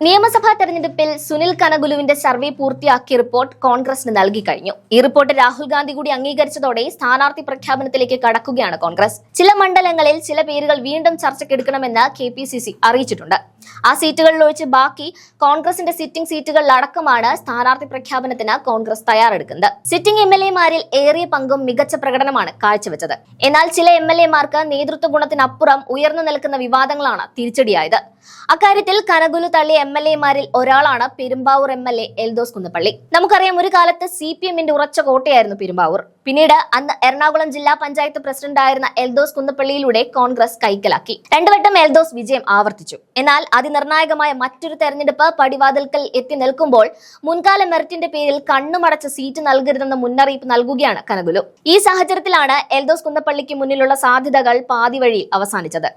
നിയമസഭാ തെരഞ്ഞെടുപ്പിൽ സുനിൽ കനഗുലുവിന്റെ സർവേ പൂർത്തിയാക്കിയ റിപ്പോർട്ട് കോൺഗ്രസിന് നൽകി കഴിഞ്ഞു. ഈ റിപ്പോർട്ട് രാഹുൽ ഗാന്ധി കൂടി അംഗീകരിച്ചതോടെ സ്ഥാനാർത്ഥി പ്രഖ്യാപനത്തിലേക്ക് കടക്കുകയാണ് കോൺഗ്രസ്. ചില മണ്ഡലങ്ങളിൽ ചില പേരുകൾ വീണ്ടും ചർച്ചയ്ക്കെടുക്കണമെന്ന് KPCC അറിയിച്ചിട്ടുണ്ട്. ആ സീറ്റുകളിൽ ഒഴിച്ച് ബാക്കി കോൺഗ്രസിന്റെ സിറ്റിംഗ് സീറ്റുകളിലടക്കമാണ് സ്ഥാനാർത്ഥി പ്രഖ്യാപനത്തിന് കോൺഗ്രസ് തയ്യാറെടുക്കുന്നത്. സിറ്റിംഗ് MLA-മാരിൽ ഏറിയ പങ്കും മികച്ച പ്രകടനമാണ് കാഴ്ചവെച്ചത്. എന്നാൽ ചില MLA-മാർക്ക് നേതൃത്വ ഗുണത്തിനപ്പുറം ഉയർന്നു നിൽക്കുന്ന വിവാദങ്ങളാണ് തിരിച്ചടിയായത്. അക്കാര്യത്തിൽ കനഗുലു തള്ളിയ MLA-മാരിൽ ഒരാളാണ് പെരുമ്പാവൂർ MLA എൽദോസ് കുന്നപ്പള്ളി. നമുക്കറിയാം, ഒരു കാലത്ത് CPM-ന്റെ ഉറച്ച കോട്ടയായിരുന്നു പെരുമ്പാവൂർ. പിന്നീട് അന്ന് എറണാകുളം ജില്ലാ പഞ്ചായത്ത് പ്രസിഡന്റായിരുന്ന എൽദോസ് കുന്നപ്പള്ളിയിലൂടെ കോൺഗ്രസ് കൈക്കലാക്കി. രണ്ടുവട്ടം എൽദോസ് വിജയം ആവർത്തിച്ചു. എന്നാൽ അതിനിർണായകമായ മറ്റൊരു തെരഞ്ഞെടുപ്പ് പടിവാതിൽക്കൽ എത്തി നിൽക്കുമ്പോൾ മുൻകാല മെറിറ്റിന്റെ പേരിൽ കണ്ണുമടച്ച സീറ്റ് നൽകരുതെന്ന മുന്നറിയിപ്പ് നൽകുകയാണ് കനഗുലു. ഈ സാഹചര്യത്തിലാണ് എൽദോസ് കുന്നപ്പള്ളിക്ക് മുന്നിലുള്ള സാധ്യതകൾ പാതിവഴിയിൽ അവസാനിച്ചത്.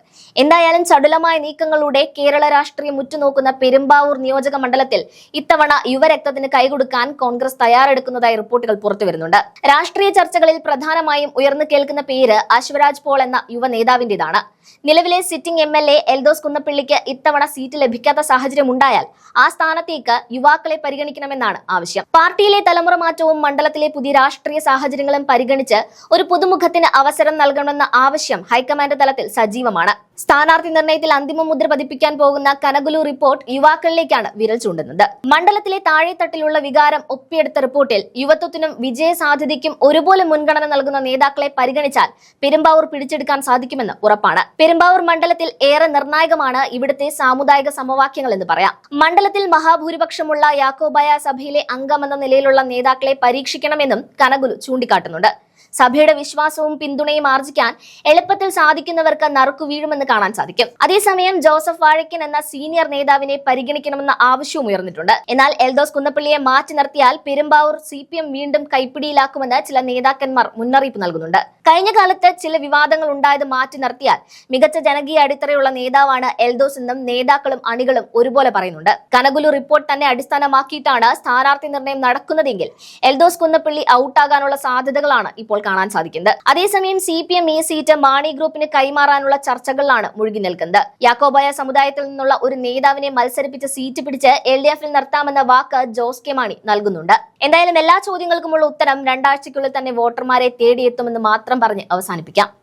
എന്തായാലും ചടുലമായ നീക്കങ്ങളുടെ കേരള രാഷ്ട്രീയം ഉറ്റുനോക്കുന്ന പെരുമ്പാവൂർ നിയോജക മണ്ഡലത്തിൽ ഇത്തവണ യുവരക്തത്തിന് കൈകൊടുക്കാൻ കോൺഗ്രസ് തയ്യാറെടുക്കുന്നതായി റിപ്പോർട്ടുകൾ പുറത്തുവരുന്നുണ്ട്. രാഷ്ട്രീയ ചർച്ചകളിൽ പ്രധാനമായും ഉയർന്നു കേൾക്കുന്ന പേര് അശ്വരാജ് പോൾ എന്ന യുവ നേതാവിന്റേതാണ്. നിലവിലെ സിറ്റിംഗ് MLA എൽദോസ് കുന്നപ്പള്ളിക്ക് ഇത്തവണ സീറ്റ് ലഭിക്കാത്ത സാഹചര്യം ഉണ്ടായാൽ ആ സ്ഥാനത്തേക്ക് യുവാക്കളെ പരിഗണിക്കണമെന്നാണ് ആവശ്യം. പാർട്ടിയിലെ തലമുറ മാറ്റവും മണ്ഡലത്തിലെ പുതിയ രാഷ്ട്രീയ സാഹചര്യങ്ങളും പരിഗണിച്ച് ഒരു പുതുമുഖത്തിന് അവസരം നൽകണമെന്ന ആവശ്യം ഹൈക്കമാൻഡ് തലത്തിൽ സജീവമാണ്. സ്ഥാനാർത്ഥി നിർണയത്തിൽ അന്തിമ മുദ്ര പതിപ്പിക്കാൻ പോകുന്ന കനഗുലു റിപ്പോർട്ട് യുവാക്കളിലേക്കാണ് വിരൽ ചൂണ്ടുന്നത്. മണ്ഡലത്തിലെ താഴെത്തട്ടിലുള്ള വികാരം ഒപ്പിയെടുത്ത റിപ്പോർട്ടിൽ യുവത്വത്തിനും വിജയ സാധ്യതയ്ക്കും ഒരുപോലെ മുൻഗണന നൽകുന്ന നേതാക്കളെ പരിഗണിച്ചാൽ പെരുമ്പാവൂർ പിടിച്ചെടുക്കാൻ സാധിക്കുമെന്ന് ഉറപ്പാണ്. പെരുമ്പാവൂർ മണ്ഡലത്തിൽ ഏറെ നിർണായകമാണ് ഇവിടുത്തെ സാമുദായിക സമവാക്യങ്ങൾ എന്ന് പറയാം. മണ്ഡലത്തിൽ മഹാഭൂരിപക്ഷമുള്ള യാക്കോബായ സഭയിലെ അംഗമെന്ന നിലയിലുള്ള നേതാക്കളെ പരീക്ഷിക്കണമെന്നും കനഗുലു ചൂണ്ടിക്കാട്ടുന്നുണ്ട്. സഭയുടെ വിശ്വാസവും പിന്തുണയും ആർജിക്കാൻ എളുപ്പത്തിൽ സാധിക്കുന്നവർക്ക് നറുക്കു വീഴുമെന്ന് കാണാൻ സാധിക്കും. അതേസമയം ജോസഫ് വാഴക്കൻ എന്ന സീനിയർ നേതാവിനെ പരിഗണിക്കണമെന്ന ആവശ്യവും ഉയർന്നിട്ടുണ്ട്. എന്നാൽ എൽദോസ് കുന്നപ്പള്ളിയെ മാറ്റി നിർത്തിയാൽ പെരുമ്പാവൂർ CPM വീണ്ടും കൈപ്പിടിയിലാക്കുമെന്ന് ചില നേതാക്കന്മാർ മുന്നറിയിപ്പ് നൽകുന്നുണ്ട്. കഴിഞ്ഞ കാലത്ത് ചില വിവാദങ്ങൾ ഉണ്ടായത് മാറ്റി നിർത്തിയാൽ മികച്ച ജനകീയ അടിത്തറയുള്ള നേതാവാണ് എൽദോസ് എന്നും നേതാക്കളും അണികളും ഒരുപോലെ പറയുന്നുണ്ട്. കനഗുലു റിപ്പോർട്ട് തന്നെ അടിസ്ഥാനമാക്കിയിട്ടാണ് സ്ഥാനാർത്ഥി നിർണയം നടക്കുന്നതെങ്കിൽ എൽദോസ് കുന്നപ്പള്ളി ഔട്ടാകാനുള്ള സാധ്യതകളാണ് ഇപ്പോൾ കാണാൻ സാധിക്കുന്നത്. അതേസമയം CPM ഈ സീറ്റ് മാണി ഗ്രൂപ്പിന് കൈമാറാനുള്ള ചർച്ചകളിലാണ് മുഴുകി നിൽക്കുന്നത്. യാക്കോബായ സമുദായത്തിൽ നിന്നുള്ള ഒരു നേതാവിനെ മത്സരിപ്പിച്ച് സീറ്റ് പിടിച്ച് LDF-ൽ നിർത്താമെന്ന വാക്ക് ജോസ് കെ മാണി നൽകുന്നുണ്ട്. എന്തായാലും എല്ലാ ചോദ്യങ്ങൾക്കുമുള്ള ഉത്തരം 2 ആഴ്ചയ്ക്കുള്ളിൽ തന്നെ വോട്ടർമാരെ തേടിയെത്തുമെന്ന് മാത്രം പറഞ്ഞ് അവസാനിപ്പിക്കാം.